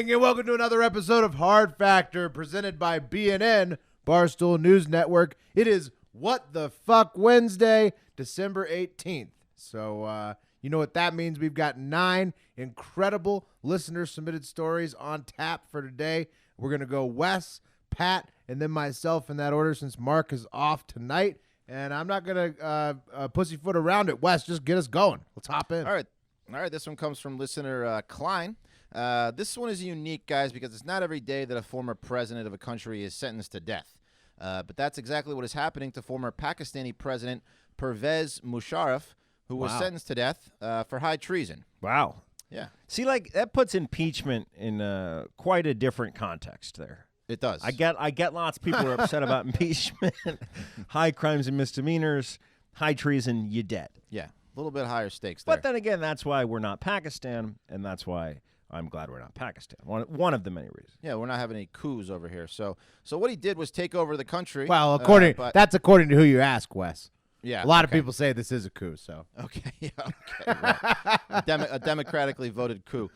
morning, and welcome to another episode of Hard Factor, presented by BNN, Barstool News Network. It is What the Fuck Wednesday, December 18th. So, you know what that means. We've got 9 incredible listener-submitted stories on tap for today. We're going to go Wes, Pat, and then myself in that order since Mark is off tonight. And I'm not going to pussyfoot around it. Wes, just get us going. Let's hop in. All right. This one comes from listener Klein. This one is unique, guys, because it's not every day that a former president of a country is sentenced to death. But that's exactly what is happening to former Pakistani President Pervez Musharraf, who was sentenced to death for high treason. Wow. Yeah. See, like, that puts impeachment in quite a different context there. It does. I get lots of people who are upset about impeachment, high crimes and misdemeanors, high treason, you dead. Yeah, a little bit higher stakes there. But then again, that's why we're not Pakistan, and that's why I'm glad we're not Pakistan. One of the many reasons. Yeah, we're not having any coups over here. So what he did was take over the country. Well, that's according to who you ask, Wes. Yeah, a lot of people say this is a coup. So okay, right. a democratically voted coup.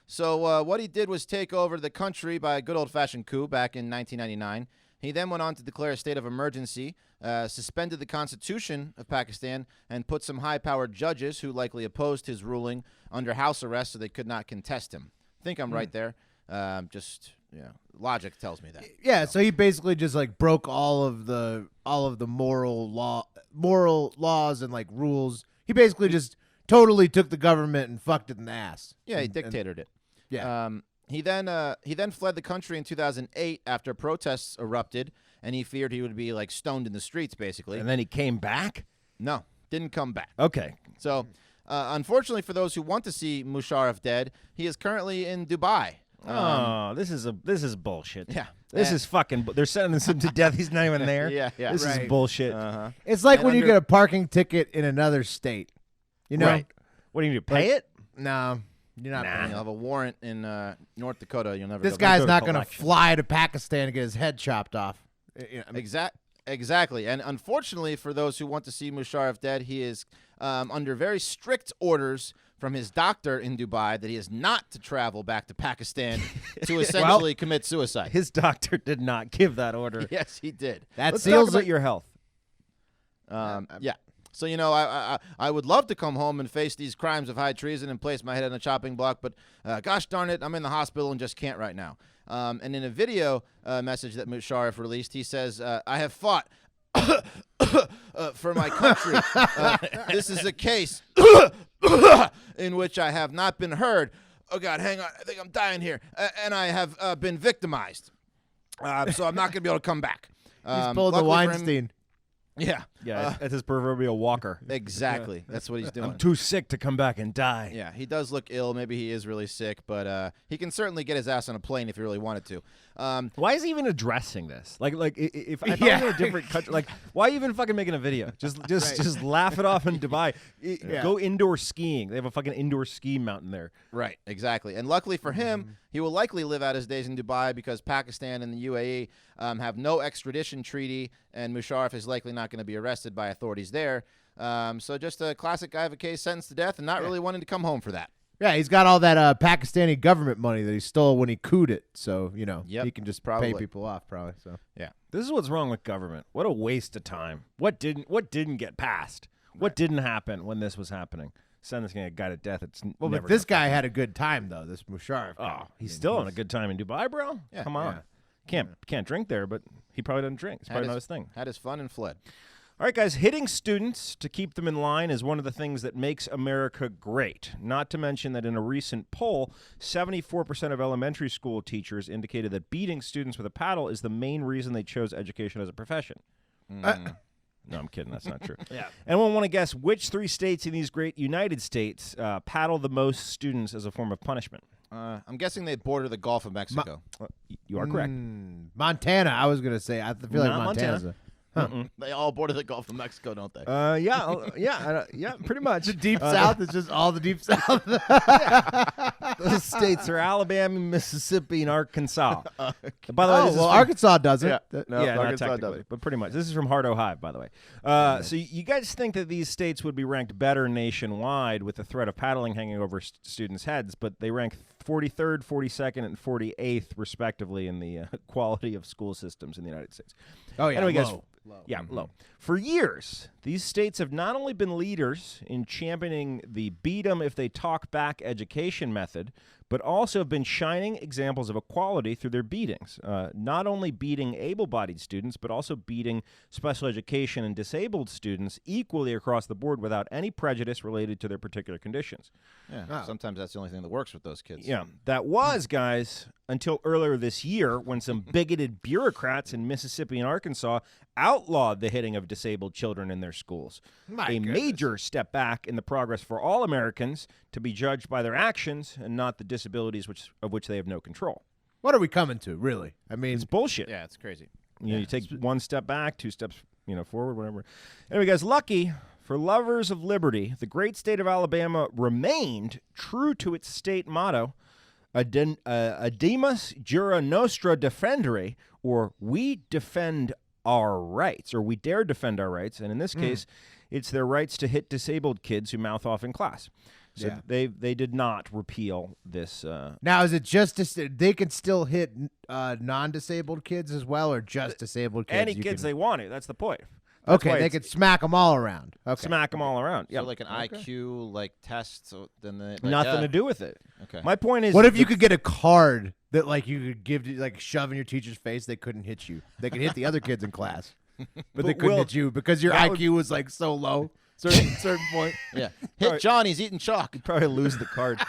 So what he did was take over the country by a good old-fashioned coup back in 1999. He then went on to declare a state of emergency, suspended the constitution of Pakistan, and put some high-powered judges who likely opposed his ruling under house arrest so they could not contest him. I think I'm right there. Logic tells me that. Yeah, so he basically just like broke all of the moral laws and like rules. He basically just totally took the government and fucked it in the ass. Yeah, he dictatored it. Yeah. He then fled the country in 2008 after protests erupted, and he feared he would be like stoned in the streets, basically. And then he came back? No, didn't come back. Okay. So, unfortunately for those who want to see Musharraf dead, he is currently in Dubai. This is bullshit. Yeah. This is fucking. They're sentencing him to death. He's not even there. Yeah. This Right. is bullshit. It's like when you get a parking ticket in another state. You know? Right. What do you do? Pay it? No, you're not paying. You'll have a warrant in North Dakota. You'll never. This go back. guy's to not going to collection. fly to Pakistan to get his head chopped off. You know, I mean, Exactly. And unfortunately for those who want to see Musharraf dead, he is under very strict orders from his doctor in Dubai that he is not to travel back to Pakistan to essentially commit suicide. His doctor did not give that order. Yes, he did. that Let's seals talk about it. your health. Yeah. So, I would love to come home and face these crimes of high treason and place my head on a chopping block, but gosh darn it, I'm in the hospital and just can't right now. And in a video message that Musharraf released, he says, I have fought for my country. This is a case in which I have not been heard. Oh, God, hang on. I think I'm dying here. And I have been victimized. So I'm not going to be able to come back. He's pulled the luckily for him- Weinstein. Yeah. Yeah, that's his proverbial walker. Exactly. That's what he's doing. I'm too sick to come back and die. Yeah, he does look ill. Maybe he is really sick, but he can certainly get his ass on a plane if he really wanted to. Why is he even addressing this? Like if I thought in a different country, like why even fucking making a video? Just laugh it off in Dubai. Go indoor skiing. They have a fucking indoor ski mountain there. Right, exactly. And luckily for him, he will likely live out his days in Dubai because Pakistan and the UAE have no extradition treaty, and Musharraf is likely not going to be arrested by authorities there. So just a classic guy of a case sentenced to death and not really wanting to come home for that. Yeah, he's got all that Pakistani government money that he stole when he couped it. So, he can just pay people off probably. So Yeah. This is what's wrong with government. What a waste of time. What didn't get passed? What didn't happen when this was happening? Sentencing a guy to death. but this guy had a good time though. This Musharraf. Oh, he's still having a good time in Dubai, bro. Yeah. Come on. Can't drink there, but he probably doesn't drink. It's probably not his thing. Had his fun and fled. All right, guys, hitting students to keep them in line is one of the things that makes America great. Not to mention that in a recent poll, 74% of elementary school teachers indicated that beating students with a paddle is the main reason they chose education as a profession. No, I'm kidding. That's not true. Yeah. Anyone want to guess which 3 states in these great United States paddle the most students as a form of punishment? I'm guessing they border the Gulf of Mexico. You are correct. Montana, I was going to say. I feel like Not Montana's Montana. They all border the Gulf of Mexico, don't they? Yeah, pretty much. The deep south is just all the deep south. Those states are Alabama, Mississippi, and Arkansas. By the way, this is from- Arkansas doesn't. Yeah. No, not Arkansas technically, doesn't. but pretty much. This is from Heart Hive, by the way. So you guys think that these states would be ranked better nationwide with the threat of paddling hanging over students' heads, but they rank 43rd, 42nd, and 48th, respectively, in the quality of school systems in the United States. Oh, yeah, anyway, guys, low. yeah, low. For years, these states have not only been leaders in championing the beat 'em if they talk back education method, but also have been shining examples of equality through their beatings. Not only beating able-bodied students, but also beating special education and disabled students equally across the board without any prejudice related to their particular conditions. Yeah, sometimes that's the only thing that works with those kids. Yeah, that was, guys, until earlier this year when some bigoted bureaucrats in Mississippi and Arkansas outlawed the hitting of disabled children in their schools. A major step back in the progress for all Americans to be judged by their actions and not the disabilities of which they have no control. What are we coming to, really? I mean, It's bullshit. Yeah, it's crazy. You take one step back, 2 steps forward, whatever. Anyway, guys, lucky for lovers of liberty, the great state of Alabama remained true to its state motto, Ademus Jura Nostra Defendere, or we defend our rights, or we dare defend our rights. And in this case, it's their rights to hit disabled kids who mouth off in class. So they did not repeal this. Now, is it just they can still hit non-disabled kids as well, or just disabled kids? Any kids they want to. That's the point. Okay, they could smack them all around. Okay. Smack them all around. Yeah, So like an IQ test. So then nothing to do with it. Okay. My point is, What if you could get a card that you could give to shove in your teacher's face? They couldn't hit you. They could hit the other kids in class, but they couldn't hit you because your IQ was so low. Certain point. Yeah. Hit John. He's eating chalk. You'd probably lose the card.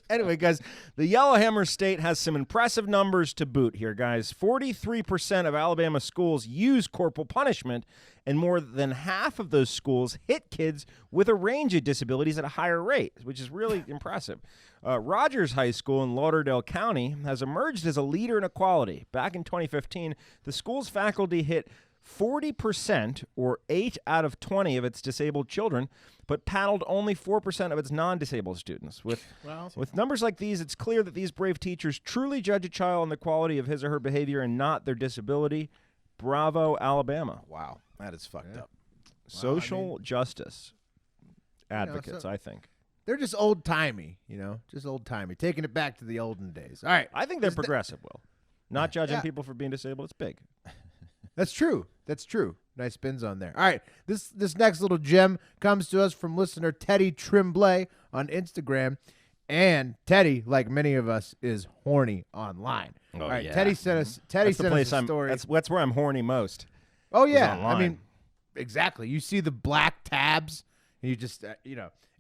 Anyway, guys, the Yellowhammer State has some impressive numbers to boot here, guys. 43% of Alabama schools use corporal punishment, and more than half of those schools hit kids with a range of disabilities at a higher rate, which is really impressive. Rogers High School in Lauderdale County has emerged as a leader in equality. Back in 2015, the school's faculty hit 40%, or 8 out of 20 of its disabled children, but paddled only 4% of its non-disabled students. With numbers like these, it's clear that these brave teachers truly judge a child on the quality of his or her behavior and not their disability. Bravo, Alabama. Wow, that is fucked up. Social justice advocates, I think. They're just old-timey, just old-timey, taking it back to the olden days. All right. I think they're progressive, Will. Not judging people for being disabled. It's big. That's true. That's true. Nice spins on there. All right. This next little gem comes to us from listener Teddy Tremblay on Instagram. And Teddy, like many of us, is horny online. Oh, all right. yeah. Teddy sent us a story. That's where I'm horny most. Oh, yeah. I mean, exactly. You see the black tabs, and you just,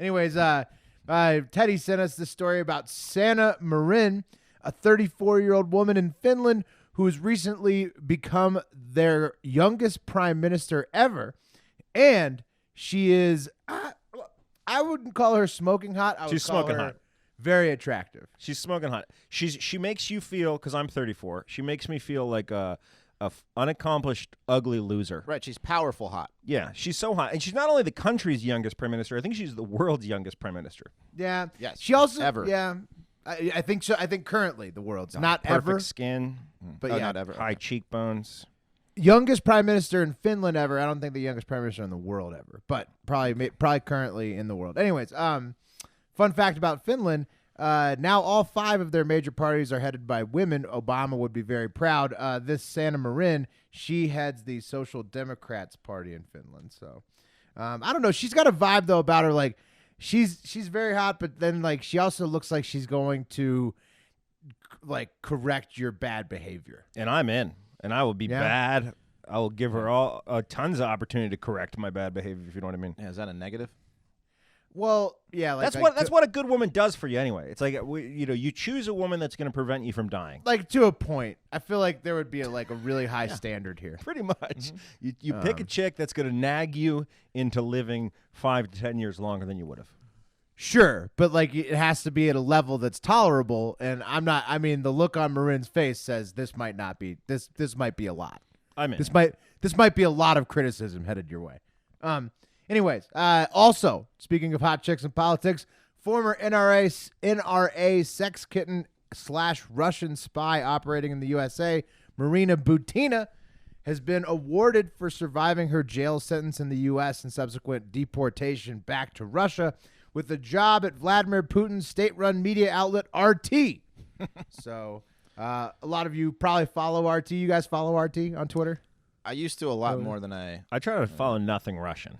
Anyways, Teddy sent us the story about Sanna Marin, a 34-year-old woman in Finland who has recently become their youngest prime minister ever. And she is, I wouldn't call her smoking hot. I would She's call smoking her hot. Very attractive. She's smoking hot. She makes you feel, because I'm 34, she makes me feel like a unaccomplished, ugly loser. Right, she's powerful hot. Yeah, she's so hot. And she's not only the country's youngest prime minister, I think she's the world's youngest prime minister. Yeah. Yes. She also, ever. Yeah. I think so. I think currently the world's not Perfect ever. skin, But not ever. high cheekbones. Youngest prime minister in Finland ever. I don't think the youngest prime minister in the world ever, but probably currently in the world. Anyways, fun fact about Finland: now all 5 of their major parties are headed by women. Obama would be very proud. This Sanna Marin, she heads the Social Democrats party in Finland. So I don't know. She's got a vibe though about her, she's very hot, but then she also looks like she's going to correct your bad behavior. And I'm in. And I will be bad. I will give her tons of opportunity to correct my bad behavior, if you know what I mean. Yeah, is that a negative? Well, yeah, that's what a good woman does for you anyway. It's like you choose a woman that's going to prevent you from dying. To a point. I feel like there would be a really high standard here. Pretty much. You pick a chick that's going to nag you into living 5 to 10 years longer than you would have. Sure, but it has to be at a level that's tolerable, and I'm not. I mean, the look on Marin's face says this might not be. This might be a lot. I'm in. This might be a lot of criticism headed your way. Anyways, also speaking of hot chicks in politics, former NRA sex kitten / Russian spy operating in the USA, Marina Butina, has been awarded for surviving her jail sentence in the U.S. and subsequent deportation back to Russia with a job at Vladimir Putin's state-run media outlet RT. So a lot of you probably follow RT. You guys follow RT on Twitter? I used to a lot more than I try to follow nothing Russian.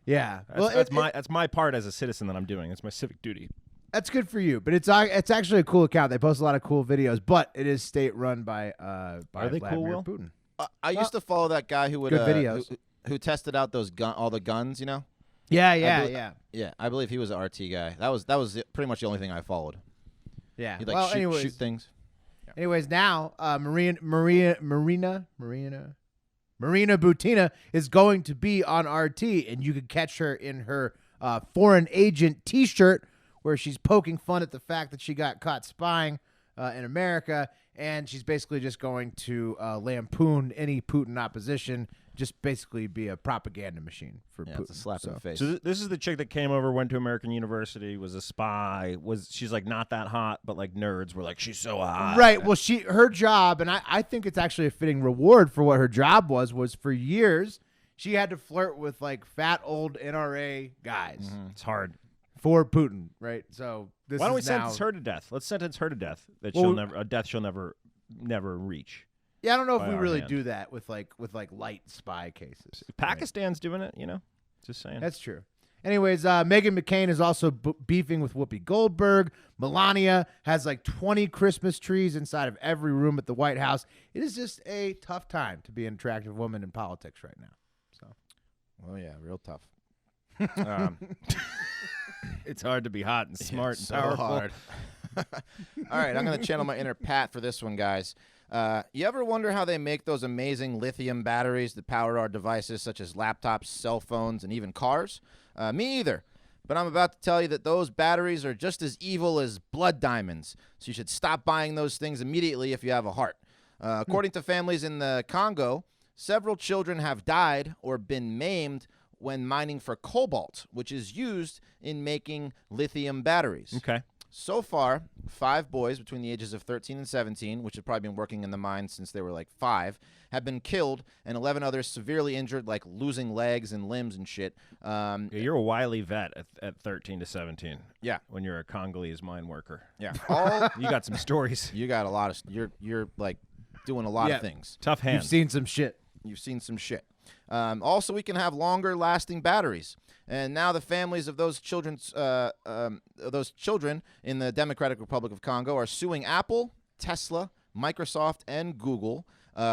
Yeah. That's my part as a citizen that I'm doing. It's my civic duty. That's good for you, but it's actually a cool account. They post a lot of cool videos, but it is state-run by Are they Vladimir cool, Will? Putin. I used to follow that guy who would Good videos. who tested out those all the guns, you know? Yeah. I believe he was an RT guy. That was pretty much the only thing I followed. Yeah. He'd like shoot things. Anyways, now Marina Butina is going to be on RT, and you can catch her in her foreign agent T-shirt, where she's poking fun at the fact that she got caught spying in America, and she's basically just going to lampoon any Putin opposition, just basically be a propaganda machine for Putin. It's a slap in the face. So this is the chick that came over, went to American University, was a spy. She's like not that hot, but like nerds were like, she's so hot. Right. Well, her job, and I think it's actually a fitting reward for what her job was for years she had to flirt with like fat old NRA guys. Mm-hmm. It's hard for Putin, right? So why don't we sentence her to death? Let's sentence her to death. She'll never reach. Yeah, I don't know if we really do that with light spy cases. Pakistan's doing it, Just saying. That's true. Anyways, Meghan McCain is also beefing with Whoopi Goldberg. Melania has like 20 Christmas trees inside of every room at the White House. It is just a tough time to be an attractive woman in politics right now. So, well, yeah, real tough. It's hard to be hot and smart and powerful. Hard. All right, I'm going to channel my inner Pat for this one, guys. You ever wonder how they make those amazing lithium batteries that power our devices such as laptops, cell phones, and even cars? Me either. But I'm about to tell you that those batteries are just as evil as blood diamonds, so you should stop buying those things immediately if you have a heart. According to families in the Congo, several children have died or been maimed when mining for cobalt, which is used in making lithium batteries. Okay. So far, 5 boys between the ages of 13 and 17, which have probably been working in the mine since they were like 5, have been killed, and 11 others severely injured, like losing legs and limbs and shit. You're a wily vet at 13 to 17. Yeah. When you're a Congolese mine worker. Yeah. You got some stories. You got a lot of. You're like doing a lot of things. Tough hands. You've seen some shit. You've seen some shit. Also, we can have longer-lasting batteries. And now the families of those children in the Democratic Republic of Congo are suing Apple, Tesla, Microsoft, and Google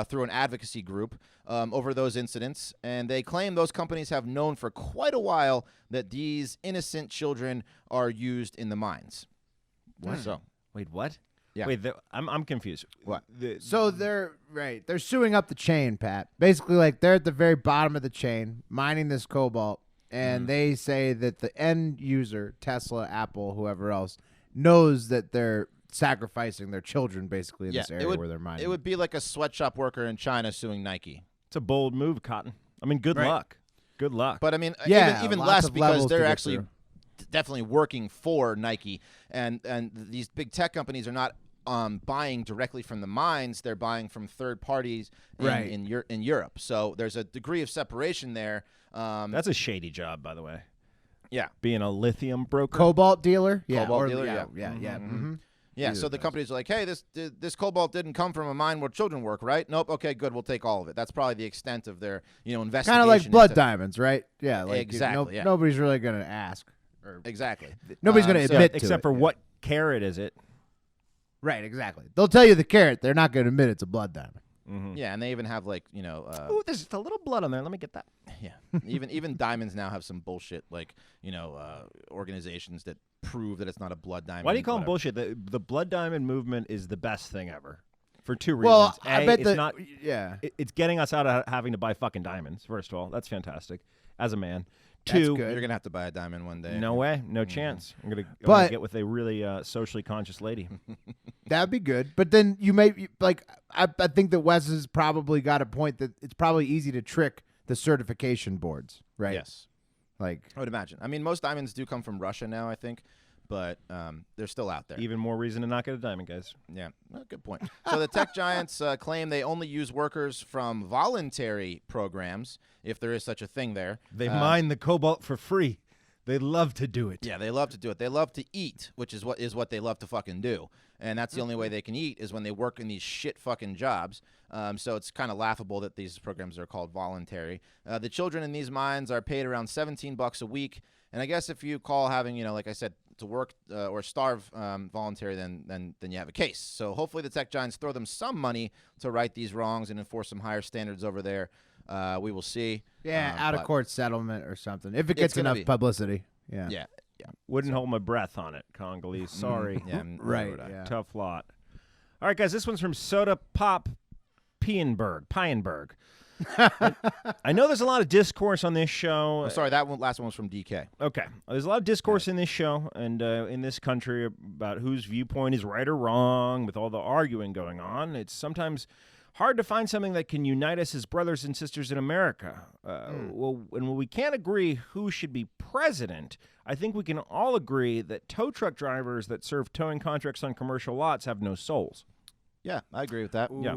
through an advocacy group over those incidents. And they claim those companies have known for quite a while that these innocent children are used in the mines. What? So, wait, what? Yeah. Wait, I'm confused. What? So they're suing up the chain, Pat. Basically, like they're at the very bottom of the chain mining this cobalt, and they say that the end user, Tesla, Apple, whoever else, knows that they're sacrificing their children basically in this area where they're mining. It would be like a sweatshop worker in China suing Nike. It's a bold move, Cotton. I mean, good luck. Good luck. But I mean, yeah, even lots less of because levels to they're get actually through. definitely working for Nike, and these big tech companies are not buying directly from the mines; they're buying from third parties in Europe. So there's a degree of separation there. That's a shady job, by the way. Yeah, being a lithium broker, cobalt dealer, yeah. Mm-hmm. Yeah, so the companies are like, hey, this cobalt didn't come from a mine where children work, right? Nope. Okay, good. We'll take all of it. That's probably the extent of their investigation. Kind of like blood diamonds, right? Yeah, like exactly. Nobody's really going to ask. Exactly. Nobody's going to admit to except it. for what carat is it? Right, exactly. They'll tell you the carat. They're not going to admit it's a blood diamond. Mm-hmm. Yeah, and they even have like ooh, there's just a little blood on there. Let me get that. Yeah, even diamonds now have some bullshit like organizations that prove that it's not a blood diamond. Why do you call them bullshit? The blood diamond movement is the best thing ever for 2 reasons. Well, A, I bet it's not. Yeah, it's getting us out of having to buy fucking diamonds. First of all, that's fantastic. As a man. That's 2, good. You're gonna have to buy a diamond one day. No way, no chance. I'm gonna get with a really socially conscious lady. That'd be good. But then you may I think that Wes has probably got a point that it's probably easy to trick the certification boards, right? Yes, like I would imagine. I mean, most diamonds do come from Russia now, I think, but they're still out there. Even more reason to not get a diamond, guys. Yeah, well, good point. So the tech giants claim they only use workers from voluntary programs, if there is such a thing there. They mine the cobalt for free. They love to do it. Yeah, they love to do it. They love to eat, which is what they love to fucking do. And that's the only way they can eat is when they work in these shit fucking jobs. So it's kind of laughable that these programs are called voluntary. The children in these mines are paid around $17 a week. And I guess if you call having, like I said, to work or starve voluntary, then you have a case. So hopefully the tech giants throw them some money to right these wrongs and enforce some higher standards over there. We will see. Yeah, out-of-court settlement or something. If it gets enough publicity. Yeah. Wouldn't hold my breath on it, Congolese. Sorry. Yeah, right. Yeah. Tough lot. All right, guys, this one's from Soda Pop Pienberg. I know there's a lot of discourse on this show. I'm sorry, last one was from DK. Okay. There's a lot of discourse in this show and in this country about whose viewpoint is right or wrong with all the arguing going on. It's sometimes hard to find something that can unite us as brothers and sisters in America. Well, and when we can't agree who should be president, I think we can all agree that tow truck drivers that serve towing contracts on commercial lots have no souls. Yeah, I agree with that. Yeah.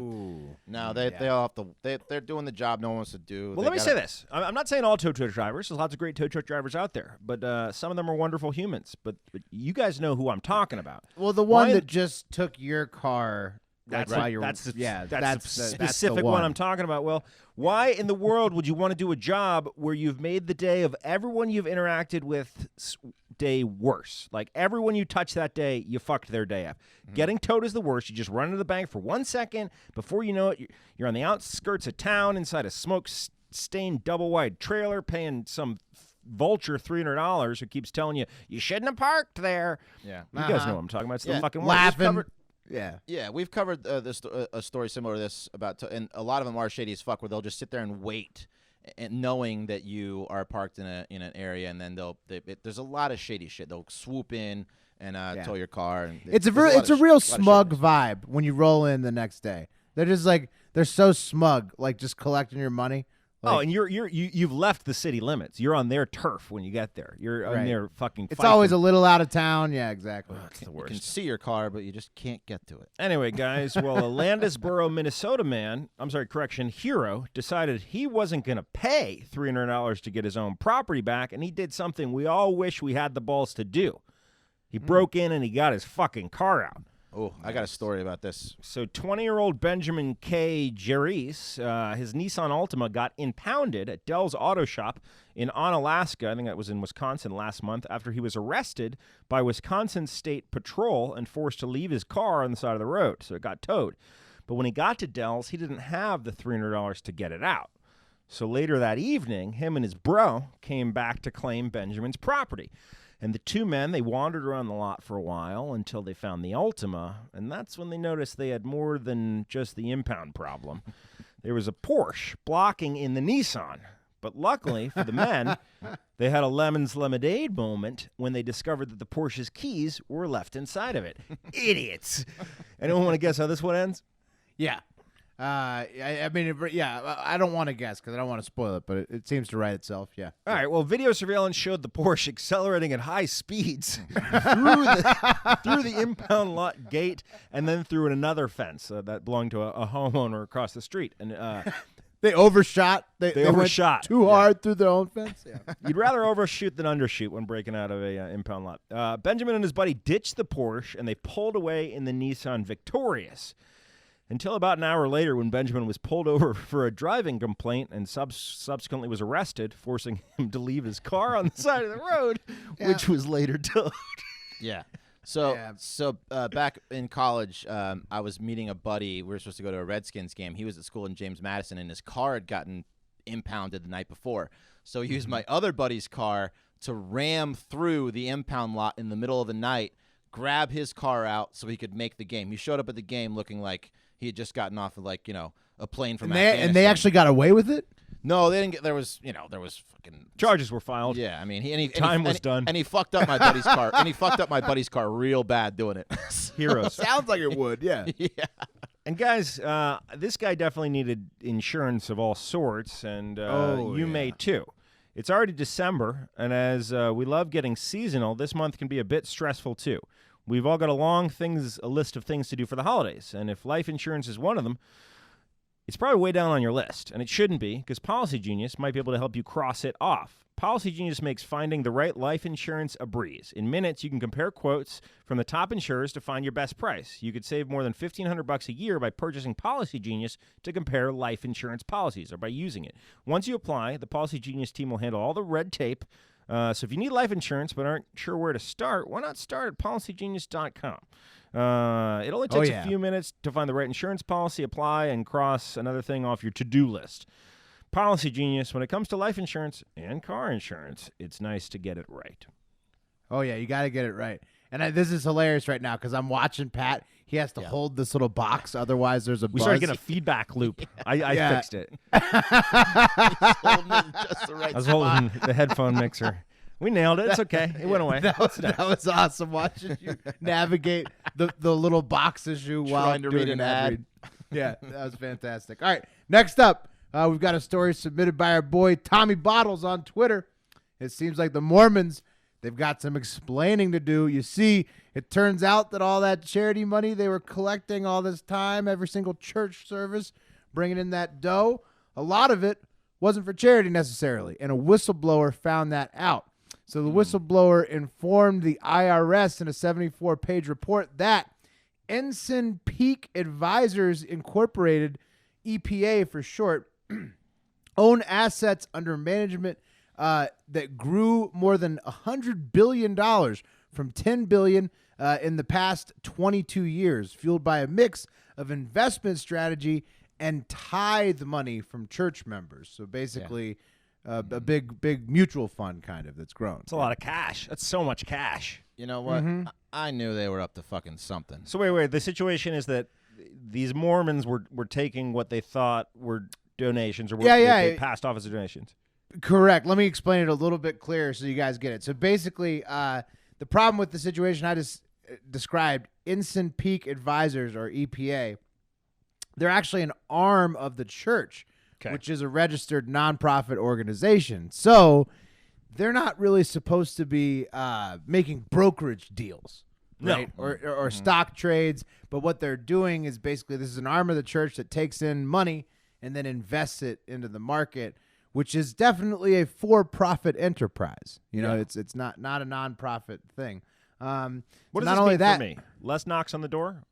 No, they all have to. They're doing the job no one wants to do. Well, let me say this: I'm not saying all tow truck drivers. There's lots of great tow truck drivers out there, but some of them are wonderful humans. But you guys know who I'm talking about. Well, the one that just took your car. That's the specific one I'm talking about. Well, why in the world would you want to do a job where you've made the day of everyone you've interacted with day worse? Like everyone you touch that day, you fucked their day up. Getting towed is the worst. You just run into the bank for 1 second. Before you know it, you're on the outskirts of town inside a smoke-stained double-wide trailer paying some vulture $300 who keeps telling you, you shouldn't have parked there. Yeah. You guys know what I'm talking about. It's the fucking laughing. Yeah, we've covered a story similar to this and a lot of them are shady as fuck, where they'll just sit there and wait, and knowing that you are parked in an area, and then there's a lot of shady shit. They'll swoop in and tow your car. And it's a real smug vibe when you roll in the next day. They're just like they're so smug, like just collecting your money. Like, and you've left the city limits. You're on their turf when you get there. You're on their fucking. It's always a little out of town. Yeah, exactly. That's the worst. You can see your car, but you just can't get to it. Anyway, guys, well, a Landisboro, Minnesota hero decided he wasn't going to pay $300 to get his own property back, and he did something we all wish we had the balls to do. He broke in and he got his fucking car out. Oh, I got a story about this. So 20-year-old Benjamin K. Jerris, his Nissan Altima got impounded at Dell's Auto Shop in Onalaska, I think that was in Wisconsin last month, after he was arrested by Wisconsin State Patrol and forced to leave his car on the side of the road, so it got towed. But when he got to Dell's, he didn't have the $300 to get it out. So later that evening, him and his bro came back to claim Benjamin's property. And the two men, they wandered around the lot for a while until they found the Altima, and that's when they noticed they had more than just the impound problem. There was a Porsche blocking in the Nissan. But luckily for the men, they had a lemon's lemonade moment when they discovered that the Porsche's keys were left inside of it. Idiots! Anyone want to guess how this one ends? Yeah. I mean, I don't want to guess because I don't want to spoil it, but it seems to write itself. Yeah. All right. Well, video surveillance showed the Porsche accelerating at high speeds through the impound lot gate and then through another fence that belonged to a homeowner across the street. And they overshot. They overshot went too hard through their own fence. Yeah. You'd rather overshoot than undershoot when breaking out of a impound lot. Benjamin and his buddy ditched the Porsche and they pulled away in the Nissan victorious. Until about an hour later when Benjamin was pulled over for a driving complaint and subsequently was arrested, forcing him to leave his car on the side of the road, which was later towed. Yeah. So back in college, I was meeting a buddy. We were supposed to go to a Redskins game. He was at school in James Madison, and his car had gotten impounded the night before. So he used my other buddy's car to ram through the impound lot in the middle of the night, grab his car out so he could make the game. He showed up at the game looking like he had just gotten off of a plane from Afghanistan. And they actually got away with it? No, they didn't get. There was fucking charges were filed. Yeah, I mean, time was done, and he fucked up my buddy's car. And he fucked up my buddy's car real bad doing it. Heroes. Sounds like it would. Yeah. Yeah. And guys, this guy definitely needed insurance of all sorts, and you may too. It's already December, and as we love getting seasonal, this month can be a bit stressful too. We've all got a list of things to do for the holidays, and if life insurance is one of them, it's probably way down on your list, and it shouldn't be, because Policy Genius might be able to help you cross it off. Policy Genius makes finding the right life insurance a breeze. In minutes, you can compare quotes from the top insurers to find your best price. You could save more than $1,500 a year by purchasing Policy Genius to compare life insurance policies or by using it. Once you apply, the Policy Genius team will handle all the red tape. So if you need life insurance but aren't sure where to start, why not start at PolicyGenius.com? It only takes a few minutes to find the right insurance policy, apply, and cross another thing off your to-do list. Policy Genius, when it comes to life insurance and car insurance, it's nice to get it right. Oh, yeah, you got to get it right. And this is hilarious right now because I'm watching Pat. He has to hold this little box, otherwise there's a buzz. We started getting a feedback loop. I fixed it. I was holding the headphone mixer. We nailed it. It's okay. It went away. That was awesome watching you navigate the little box issue while trying to doing read an ad. Yeah, that was fantastic. All right, next up, we've got a story submitted by our boy Tommy Bottles on Twitter. It seems like the Mormons, they've got some explaining to do. You see, it turns out that all that charity money they were collecting all this time, every single church service, bringing in that dough, a lot of it wasn't for charity necessarily, and a whistleblower found that out. So the whistleblower informed the IRS in a 74-page report that Ensign Peak Advisors Incorporated, EPA for short, own assets under management that grew more than $100 billion from $10 billion in the past 22 years, fueled by a mix of investment strategy and tithe money from church members. So basically, a big mutual fund kind of that's grown. It's a lot of cash. That's so much cash. You know what? I knew they were up to fucking something. So wait. The situation is that these Mormons were taking what they thought were donations or they passed off as donations. Correct. Let me explain it a little bit clearer so you guys get it. So basically, the problem with the situation I just described, Ensign Peak Advisors, or EPA, they're actually an arm of the church, which is a registered nonprofit organization. So they're not really supposed to be making brokerage deals, right? No. Or stock trades. But what they're doing is basically this is an arm of the church that takes in money and then invests it into the market, which is definitely a for-profit enterprise. You know, it's not a nonprofit thing. What does not this only mean that, for me? Less knocks on the door?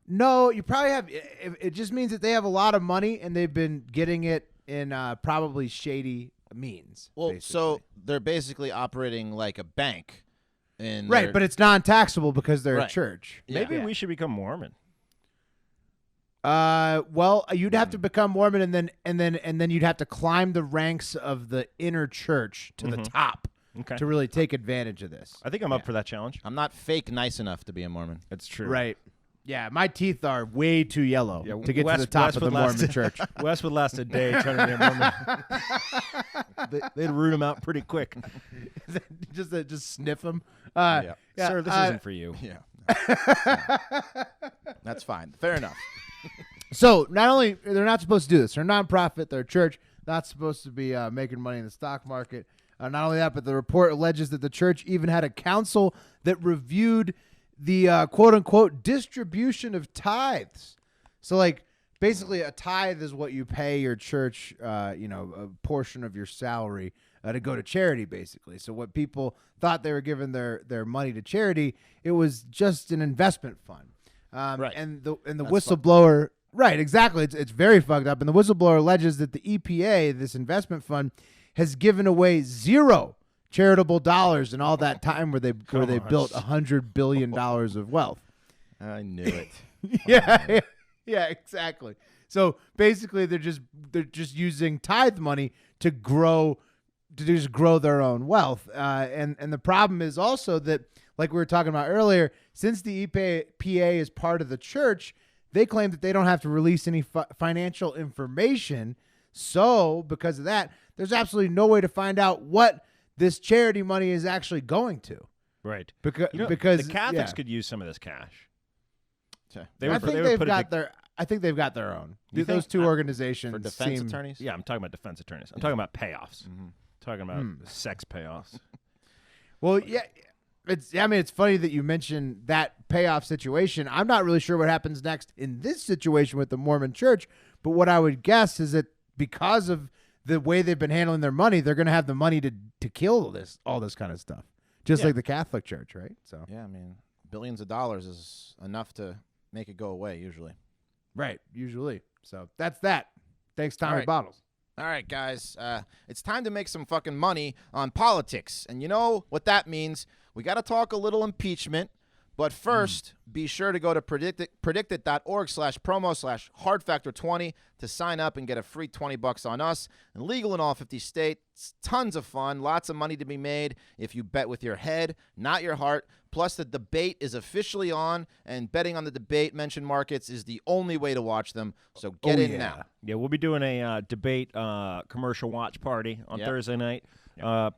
No, you probably have. It just means that they have a lot of money and they've been getting it in probably shady means. Well, basically. so they're basically operating like a bank. Right, but it's non-taxable because they're a church. Maybe we should become Mormon. Well, you'd have to become Mormon and then you'd have to climb the ranks of the inner church to the top to really take advantage of this. I think I'm up for that challenge. I'm not fake nice enough to be a Mormon. That's true. Right. Yeah, my teeth are way too yellow to get to the top of the Mormon church. Wes would last a day trying to be a Mormon. They'd root him out pretty quick. just sniff him. Sir, this isn't for you. Yeah. That's fine. Fair enough. So not only they're not supposed to do this, they're a nonprofit, they're a church, not supposed to be making money in the stock market. Not only that, but the report alleges that the church even had a council that reviewed the quote-unquote distribution of tithes. So, like, basically a tithe is what you pay your church, a portion of your salary to go to charity, basically. So what people thought they were giving their money to charity, it was just an investment fund. Right. And the whistleblower, right, exactly. It's very fucked up. And the whistleblower alleges that the EPA, this investment fund, has given away zero charitable dollars in all that time where they built $100 billion of wealth. I knew it. Yeah, exactly. So basically, they're just using tithe money to grow their own wealth. And the problem is also that, like we were talking about earlier, since the EPA is part of the church, they claim that they don't have to release any financial information. So because of that, there's absolutely no way to find out what this charity money is actually going to. Right. Because the Catholics could use some of this cash. I think they've got their own. Those two organizations for defense attorneys. Yeah, I'm talking about defense attorneys. I'm talking about payoffs. Talking about sex payoffs. Well, yeah, it's funny that you mentioned that payoff situation. I'm not really sure what happens next in this situation with the Mormon Church, but what I would guess is that because of the way they've been handling their money, they're going to have the money to kill all this kind of stuff, just like the Catholic Church, right? So yeah, I mean, billions of dollars is enough to make it go away usually. Right, usually. So that's that. Thanks, Tommy Bottles. All right, guys. It's time to make some fucking money on politics. And you know what that means. We got to talk a little impeachment. But first, be sure to go to predictit.org/promo/hardfactor20 to sign up and get a free $20 on us. And legal in all 50 states. Tons of fun. Lots of money to be made if you bet with your head, not your heart. Plus, the debate is officially on, and betting on the debate mentioned markets is the only way to watch them. So get in now. Yeah, we'll be doing a debate commercial watch party on Thursday night.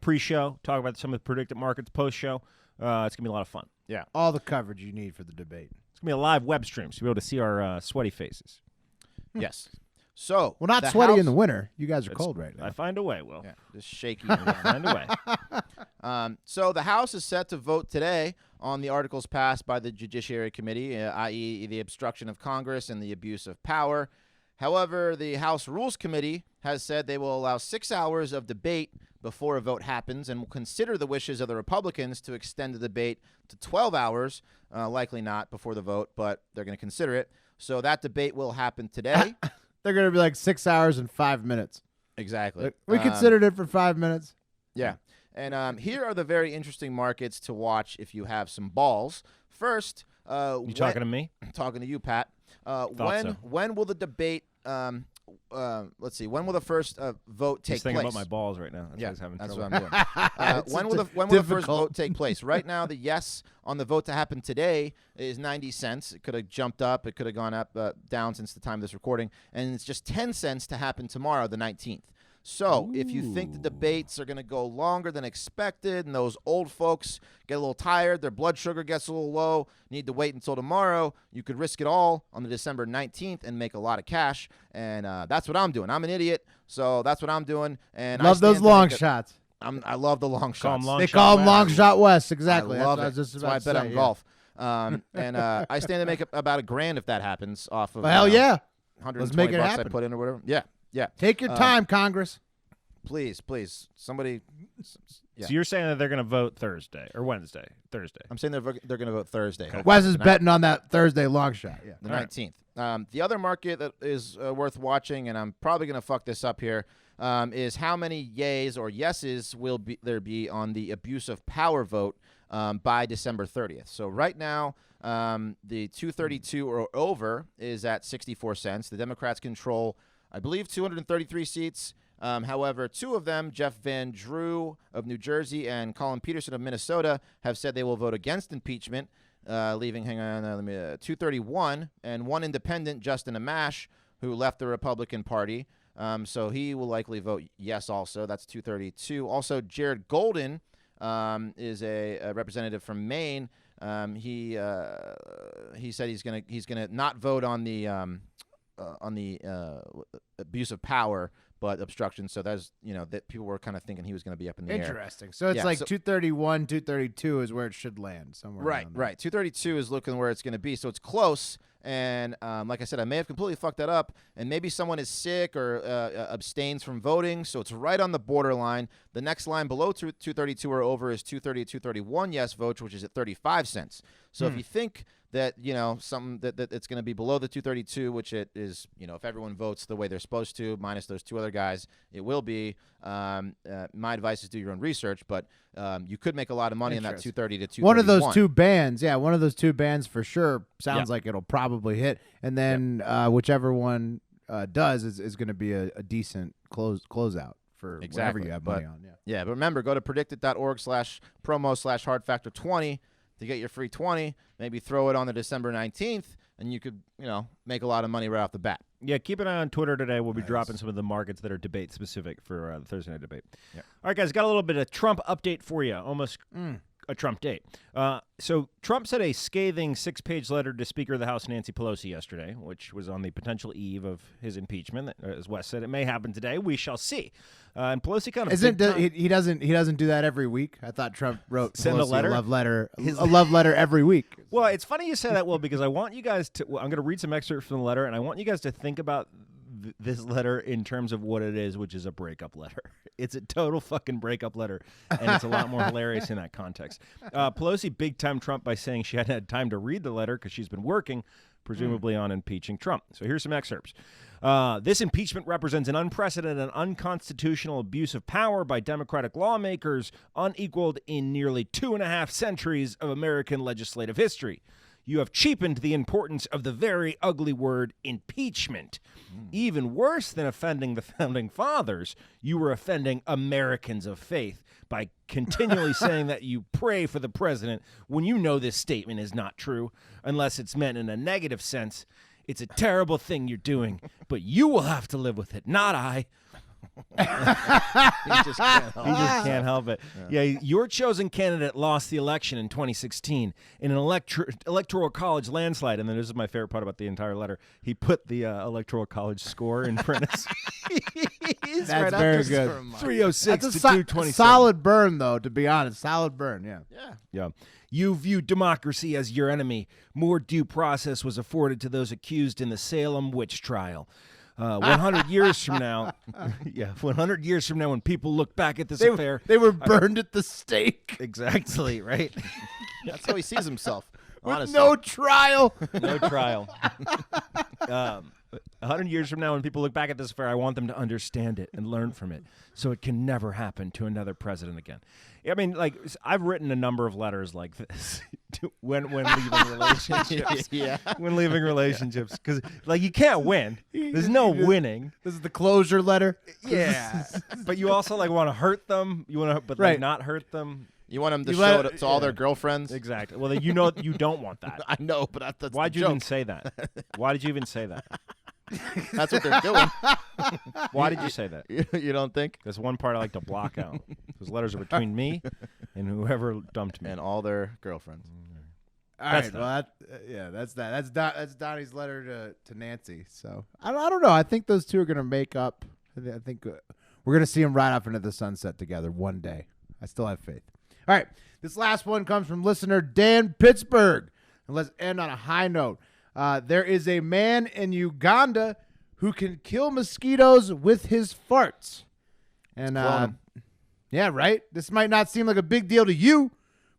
Pre-show, talk about some of the predicted markets. Post-show, it's going to be a lot of fun. Yeah. All the coverage you need for the debate. It's going to be a live web stream, so you'll be able to see our sweaty faces. Yes. So, well, not sweaty in the winter. You guys are cold right now. I find a way, Will. Yeah, just shaky. I find a way. So the House is set to vote today on the articles passed by the Judiciary Committee, i.e. the obstruction of Congress and the abuse of power. However, the House Rules Committee has said they will allow 6 hours of debate before a vote happens and will consider the wishes of the Republicans to extend the debate to 12 hours, likely not before the vote, but they're going to consider it. So that debate will happen today. They're going to be like 6 hours and 5 minutes. Exactly. We considered it for 5 minutes. Yeah. And here are the very interesting markets to watch if you have some balls. First, you talking to me? I'm talking to you, Pat. When will the debate? Let's see. When will the first vote take He's thinking place? about my balls right now. That's what that's I'm what I'm doing. When will the first vote take place? Right now, the yes on the vote to happen today is 90 cents. It could have jumped up. It could have gone up, down since the time of this recording, and it's just 10 cents to happen tomorrow, the 19th. So if you think the debates are going to go longer than expected and those old folks get a little tired, their blood sugar gets a little low, need to wait until tomorrow, you could risk it all on the December 19th and make a lot of cash. And that's what I'm doing. I'm an idiot, so that's what I'm doing. And love those long shots. I love the long shots. They call them long shot West. Exactly. I love it. That's why I bet on golf. And I stand to make about $1,000 if that happens off of. Well, hell yeah. 120 Let's make it bucks happen. I put in or whatever. Yeah. Yeah. Take your time, Congress. Please. Somebody. Yeah. So you're saying that they're going to vote Thursday or Wednesday? Thursday. I'm saying they're going to vote Thursday. Okay. Wes is betting on that Thursday long shot. Yeah. The 19th. The other market that is worth watching, and I'm probably going to fuck this up here, is how many yays or yeses will there be on the abuse of power vote by December 30th. So right now, the 232 or over is at 64 cents. The Democrats control, I believe, 233 seats. However, two of them, Jeff Van Drew of New Jersey and Colin Peterson of Minnesota, have said they will vote against impeachment, leaving 231, and one independent, Justin Amash, who left the Republican Party. So he will likely vote yes also. That's 232. Also, Jared Golden is a representative from Maine. He said he's gonna not vote on the abuse of power, but obstruction. So that's, that people were kind of thinking he was going to be up in the air. Interesting. So it's 231, 232 is where it should land somewhere. Right. 232 is looking where it's going to be. So it's close. And like I said, I may have completely fucked that up. And maybe someone is sick or abstains from voting. So it's right on the borderline. The next line below 232 or over is 230 to 231 yes votes, which is at 35 cents. So if you think that, something that it's going to be below the 232, which it is, if everyone votes the way they're supposed to, minus those two other guys, it will be. My advice is do your own research, but you could make a lot of money in that 230 to 231. One of those two bands for sure sounds like it'll probably hit. And then whichever one does is going to be a decent closeout for whatever you have money on. Yeah, but remember, go to predictit.org/promo/hardfactor20 to get your free 20. Maybe throw it on the December 19th, and you could, make a lot of money right off the bat. Yeah, keep an eye on Twitter today. We'll be dropping some of the markets that are debate-specific for the Thursday night debate. Yeah. All right, guys, got a little bit of Trump update for you. Almost a Trump date. So Trump sent a scathing 6-page letter to Speaker of the House Nancy Pelosi yesterday, which was on the potential eve of his impeachment. As Wes said, it may happen today. We shall see. And Pelosi kind of he doesn't do that every week. I thought Trump wrote send Pelosi a letter, a love letter every week. Well, it's funny you say that, Will, because I want you guys to. I'm going to read some excerpts from the letter, and I want you guys to think about this letter in terms of what it is, which is a breakup letter. It's a total fucking breakup letter, and it's a lot more hilarious in that context. Pelosi big-time Trump by saying she hadn't had time to read the letter because she's been working, presumably on impeaching Trump. So here's some excerpts. This impeachment represents an unprecedented and unconstitutional abuse of power by Democratic lawmakers unequaled in nearly 2.5 centuries of American legislative history. You have cheapened the importance of the very ugly word impeachment. Even worse than offending the Founding Fathers, you were offending Americans of faith by continually saying that you pray for the president when you know this statement is not true, unless it's meant in a negative sense. It's a terrible thing you're doing, but you will have to live with it, not I. He just can't help it. Yeah, your chosen candidate lost the election in 2016 in an electoral college landslide. And then this is my favorite part about the entire letter. He put the electoral college score in parentheses. That's right very good. 306 to 227. Solid burn, though, to be honest. Solid burn, Yeah. You viewed democracy as your enemy. More due process was afforded to those accused in the Salem witch trial. 100 years from now, 100 years from now, when people look back at this affair, they were burned at the stake. Exactly, right? That's how he sees himself. Honestly. With no trial. No trial. 100 years from now, when people look back at this affair, I want them to understand it and learn from it, so it can never happen to another president again. I mean, like, I've written a number of letters like this when leaving relationships. When leaving relationships, because like you can't win. There's no winning. This is the closure letter. Yeah, but you also like want to hurt them. You want to, but like not hurt them. You want them to show it to all their girlfriends. Exactly. Well, you know you don't want that. I know, but that's why'd the you joke. even say that? Why did you even say that? That's what they're doing. Why did you say that? You don't think? There's one part I like to block out. Those letters are between me and whoever dumped me. And all their girlfriends. All right. Well, that's that. That's Donnie's letter to Nancy. So I don't know. I think those two are going to make up. I think we're going to see them ride off into the sunset together one day. I still have faith. All right. This last one comes from listener Dan Pittsburgh. And let's end on a high note. There is a man in Uganda who can kill mosquitoes with his farts. And yeah, right? This might not seem like a big deal to you,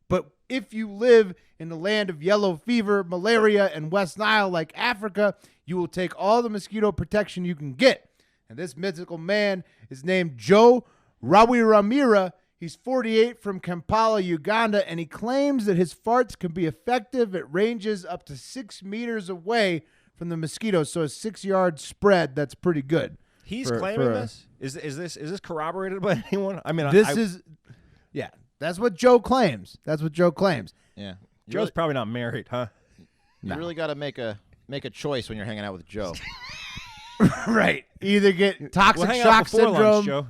but if you live in the land of yellow fever, malaria, and West Nile like Africa, you will take all the mosquito protection you can get. And this mythical man is named Joe Rawiramira. He's 48 from Kampala, Uganda, and he claims that his farts can be effective at ranges up to 6 meters away from the mosquitoes. So a 6-yard spread, that's pretty good. He's claiming this? Is this corroborated by anyone? I mean, that's what Joe claims. That's what Joe claims. Yeah. Joe's probably not married, huh? You really got to make a choice when you're hanging out with Joe. Right. Either get toxic shock syndrome. Lunch, Joe.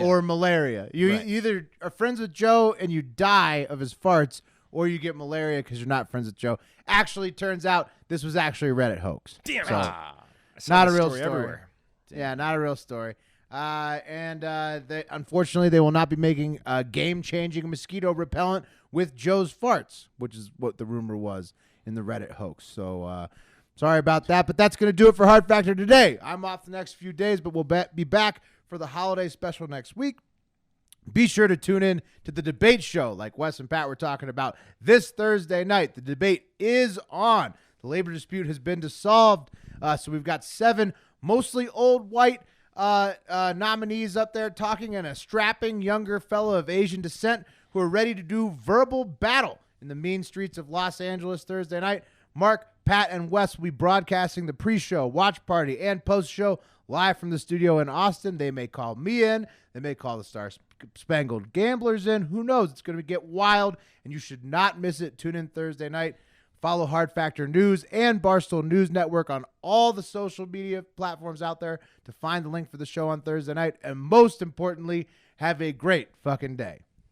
Or malaria. You either are friends with Joe and you die of his farts, or you get malaria because you're not friends with Joe. Actually, turns out this was actually a Reddit hoax. Damn it. Not a real story. Everywhere. Yeah, not a real story. Unfortunately, they will not be making a game-changing mosquito repellent with Joe's farts, which is what the rumor was in the Reddit hoax. So sorry about that, but that's going to do it for Hard Factor today. I'm off the next few days, but we'll be back for the holiday special next week. Be sure to tune in to the debate show like Wes and Pat were talking about this Thursday night. The debate is on. The labor dispute has been dissolved. So we've got 7 mostly old white nominees up there talking, and a strapping younger fellow of Asian descent who are ready to do verbal battle in the mean streets of Los Angeles Thursday night. Mark, Pat, and Wes will be broadcasting the pre-show, watch party, and post-show live from the studio in Austin. They may call me in. They may call the Star-Spangled Gamblers in. Who knows? It's going to get wild, and you should not miss it. Tune in Thursday night. Follow Hard Factor News and Barstool News Network on all the social media platforms out there to find the link for the show on Thursday night. And most importantly, have a great fucking day.